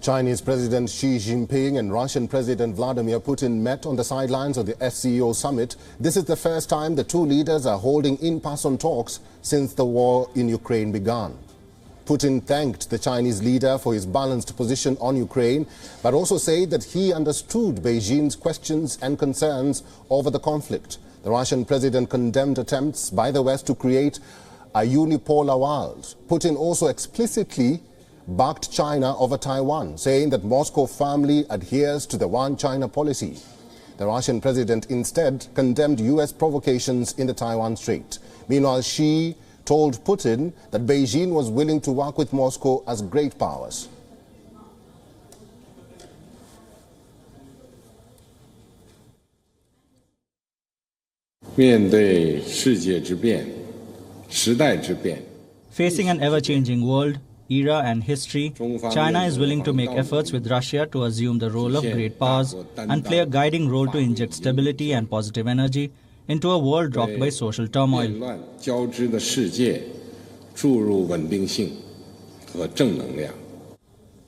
Chinese President Xi Jinping and Russian President Vladimir Putin met on the sidelines of the SCO summit. This is the first time the two leaders are holding in-person talks since the war in Ukraine began. Putin thanked the Chinese leader for his balanced position on Ukraine, but also said that he understood Beijing's questions and concerns over the conflict. The Russian president condemned attempts by the West to create a unipolar world. Putin also explicitly backed China over Taiwan, saying that Moscow firmly adheres to the One China policy. The Russian president instead condemned U.S. provocations in the Taiwan Strait. Meanwhile, Xi told Putin that Beijing was willing to work with Moscow as great powers. 面对世界之变、时代之变 Facing an ever-changing world, era and history, China is willing to make efforts with Russia to assume the role of great powers and play a guiding role to inject stability and positive energy into a world rocked by social turmoil. 乱交织的世界注入稳定性和正能量。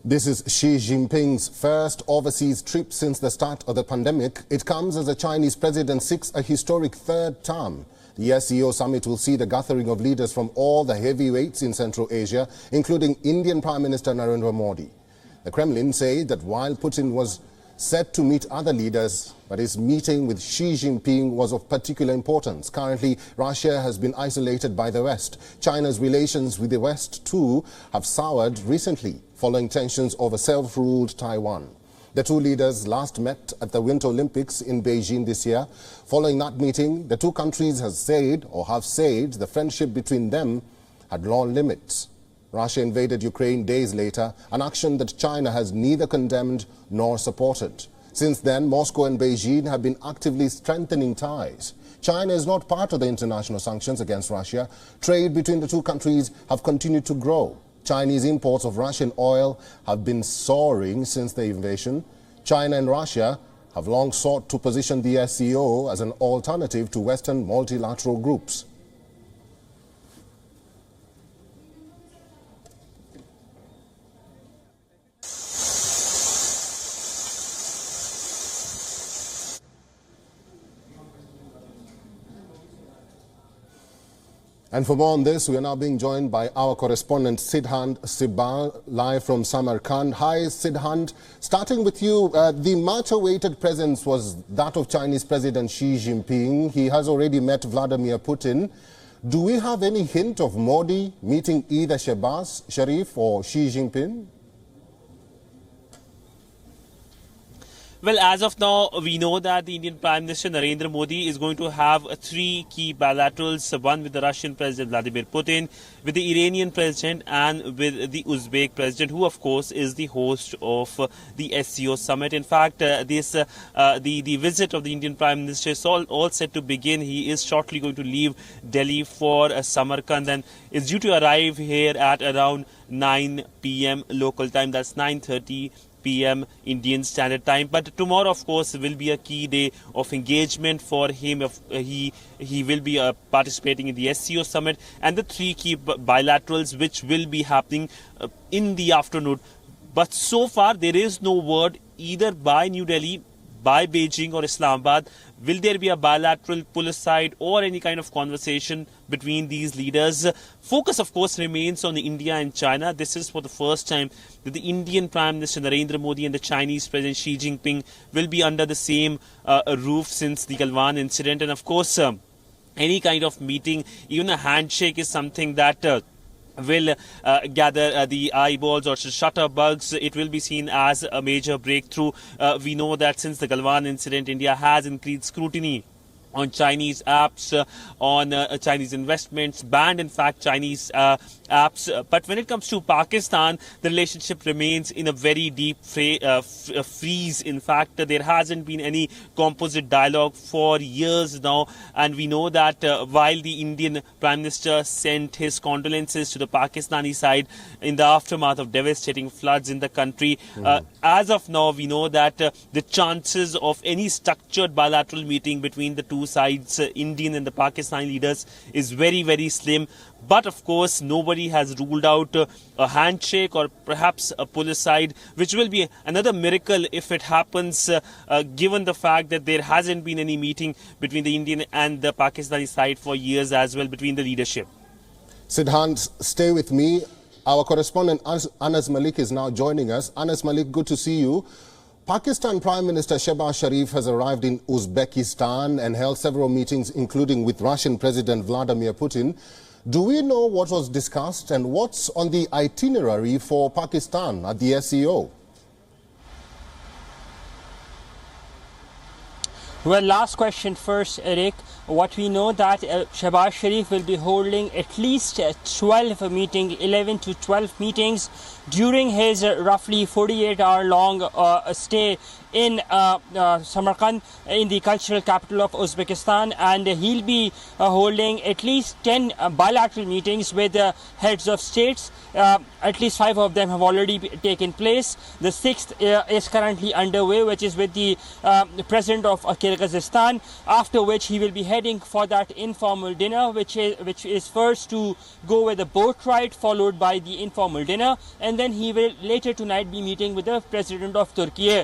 This is Xi Jinping's first overseas trip since the start of the pandemic. It comes as the Chinese president seeks a historic third term. The SCO summit will see the gathering of leaders from all the heavyweights in Central Asia, including Indian Prime Minister Narendra Modi. The Kremlin said that while Putin was set to meet other leaders, but his meeting with Xi Jinping was of particular importance. Currently, Russia has been isolated by the West. China's relations with the West, too, have soured recently, following tensions over self-ruled Taiwan. The two leaders last met at the Winter Olympics in Beijing this year. Following that meeting, the two countries have said the friendship between them had long limits. Russia invaded Ukraine days later, an action that China has neither condemned nor supported. Since then, Moscow and Beijing have been actively strengthening ties. China is not part of the international sanctions against Russia. Trade between the two countries have continued to grow. Chinese imports of Russian oil have been soaring since the invasion. China and Russia have long sought to position the SCO as an alternative to Western multilateral groups. And for more on this, we are now being joined by our correspondent Siddhant Sibbal, live from Samarkand. Hi, Siddhant. Starting with you, the much-awaited presence was that of Chinese President Xi Jinping. He has already met Vladimir Putin. Do we have any hint of Modi meeting either Shehbaz Sharif or Xi Jinping? Well, as of now, we know that the Indian Prime Minister Narendra Modi is going to have three key bilaterals, one with the Russian President Vladimir Putin, with the Iranian President and with the Uzbek President, who of course is the host of the SCO summit. In fact, the visit of the Indian Prime Minister is all set to begin. He is shortly going to leave Delhi for Samarkand and is due to arrive here at around 9 p.m. local time. That's 9:30 p.m. Indian Standard Time. But tomorrow, of course, will be a key day of engagement for him. He will be participating in the SCO summit and the three key bilaterals which will be happening in the afternoon. But so far, there is no word either by New Delhi, by Beijing or Islamabad. Will there be a bilateral pull aside or any kind of conversation between these leaders? Focus, of course, remains on India and China. This is for the first time that the Indian Prime Minister Narendra Modi and the Chinese President Xi Jinping will be under the same roof since the Galwan incident. And of course, any kind of meeting, even a handshake is something that will gather the eyeballs or shutterbugs. It will be seen as a major breakthrough. We know that since the Galwan incident, India has increased scrutiny on Chinese apps, on Chinese investments, banned in fact Chinese apps. But when it comes to Pakistan, the relationship remains in a very deep freeze. In fact, there hasn't been any composite dialogue for years now. And we know that while the Indian Prime Minister sent his condolences to the Pakistani side in the aftermath of devastating floods in the country, as of now, we know that the chances of any structured bilateral meeting between the two two sides, Indian and the Pakistani leaders, is very, very slim. But of course, nobody has ruled out a handshake or perhaps a pull aside, which will be another miracle if it happens, given the fact that there hasn't been any meeting between the Indian and the Pakistani side for years as well, between the leadership. Siddhant, stay with me. Our correspondent Anas Mallick is now joining us. Anas Mallick, good to see you. Pakistan Prime Minister Shehbaz Sharif has arrived in Uzbekistan and held several meetings, including with Russian President Vladimir Putin. Do we know what was discussed and what's on the itinerary for Pakistan at the SCO? Well, last question first, Eric. What we know that Shehbaz Sharif will be holding at least 12 meetings, 11 to 12 meetings during his roughly 48-hour-long stay in Samarkand, in the cultural capital of Uzbekistan, and he'll be holding at least 10 bilateral meetings with heads of states. At least 5 of them have already taken place. The 6th is currently underway, which is with the president of Kyrgyzstan, after which he will be heading for that informal dinner, which is first to go with a boat ride, followed by the informal dinner, and then he will later tonight be meeting with the president of Turkey.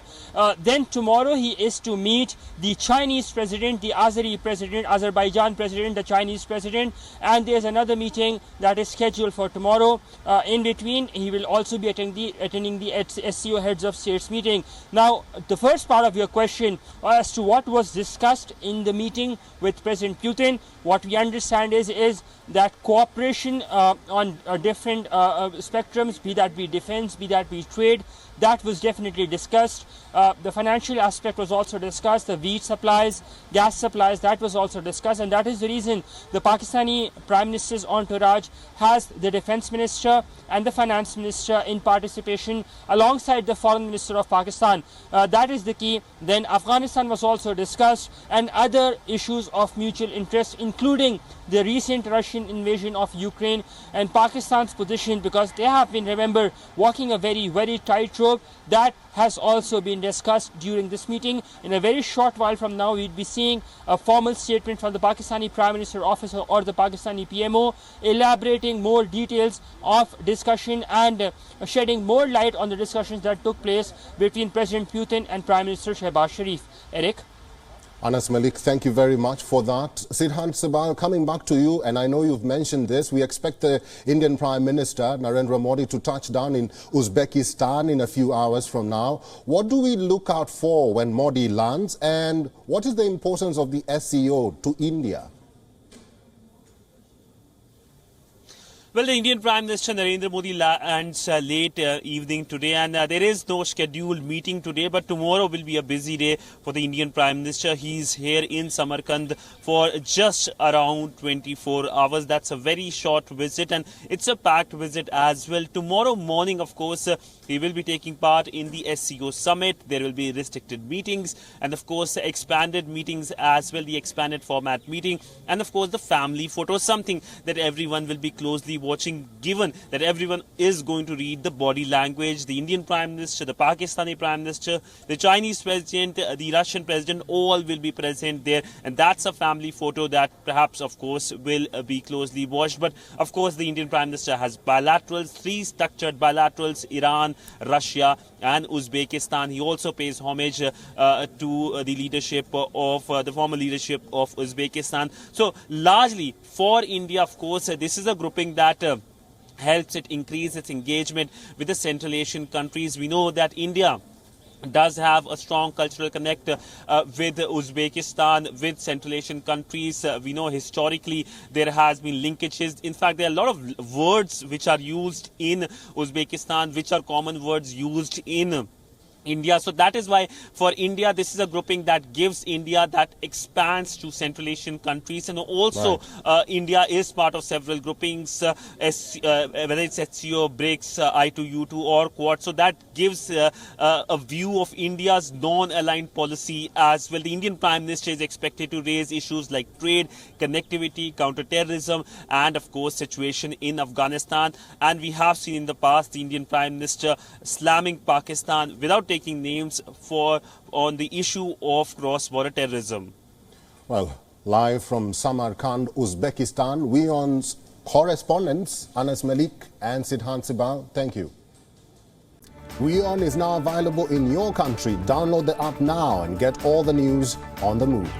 Then tomorrow he is to meet the Chinese president, the Azeri president, Azerbaijan president, the Chinese president, and there's another meeting that is scheduled for tomorrow. In between, he will also be attending the SCO heads of states meeting. Now, the first part of your question as to what was discussed in the meeting with President Putin, what we understand is that cooperation on different spectrums, be that be defense, be that be trade, that was definitely discussed. The financial aspect was also discussed, the wheat supplies, gas supplies, that was also discussed, and that is the reason the Pakistani Prime Minister's entourage has the defense minister and the finance minister in participation alongside the foreign minister of Pakistan. That is the key. Then Afghanistan was also discussed and other issues of mutual interest, including the recent Russian invasion of Ukraine and Pakistan's position, because they have been, remember, walking a very, very tightrope. That has also been discussed during this meeting. In a very short while from now, we'll be seeing a formal statement from the Pakistani Prime Minister Office or the Pakistani PMO, elaborating more details of discussion and shedding more light on the discussions that took place between President Putin and Prime Minister Shehbaz Sharif. Eric? Anas Mallick, thank you very much for that. Siddhant, Sibbal, coming back to you, and I know you've mentioned this, we expect the Indian Prime Minister, Narendra Modi, to touch down in Uzbekistan in a few hours from now. What do we look out for when Modi lands, and what is the importance of the SCO to India? Well, the Indian Prime Minister Narendra Modi lands late evening today, and there is no scheduled meeting today, but tomorrow will be a busy day for the Indian Prime Minister. He's here in Samarkand for just around 24 hours. That's a very short visit, and it's a packed visit as well. Tomorrow morning, of course, he will be taking part in the SCO summit. There will be restricted meetings and, of course, expanded meetings as well, the expanded format meeting, and, of course, the family photo, something that everyone will be closely watching, given that everyone is going to read the body language. The Indian Prime Minister, the Pakistani Prime Minister, the Chinese President, the Russian President, all will be present there, and that's a family photo that perhaps, of course, will be closely watched. But, of course, the Indian Prime Minister has bilaterals, 3 structured bilaterals, Iran, Russia and Uzbekistan. He also pays homage to the leadership of the former leadership of Uzbekistan. So largely for India, of course, this is a grouping that helps it increase its engagement with the Central Asian countries. We know that India does have a strong cultural connect with Uzbekistan, with Central Asian countries. We know historically there has been linkages. In fact, there are a lot of words which are used in Uzbekistan, which are common words used in India. So that is why for India, this is a grouping that gives India, that expands to Central Asian countries. And also India is part of several groupings, whether it's SCO, BRICS, I2U2 or Quad. So that gives a view of India's non-aligned policy as well. The Indian Prime Minister is expected to raise issues like trade, connectivity, counter-terrorism, and of course situation in Afghanistan. And we have seen in the past the Indian Prime Minister slamming Pakistan without taking names on the issue of cross-border terrorism. Well, Live from Samarkand, Uzbekistan, WION's correspondents, Mallick and Siddhant Sibbal, thank you. WION is now available in your country. Download the app now and get all the news on the move.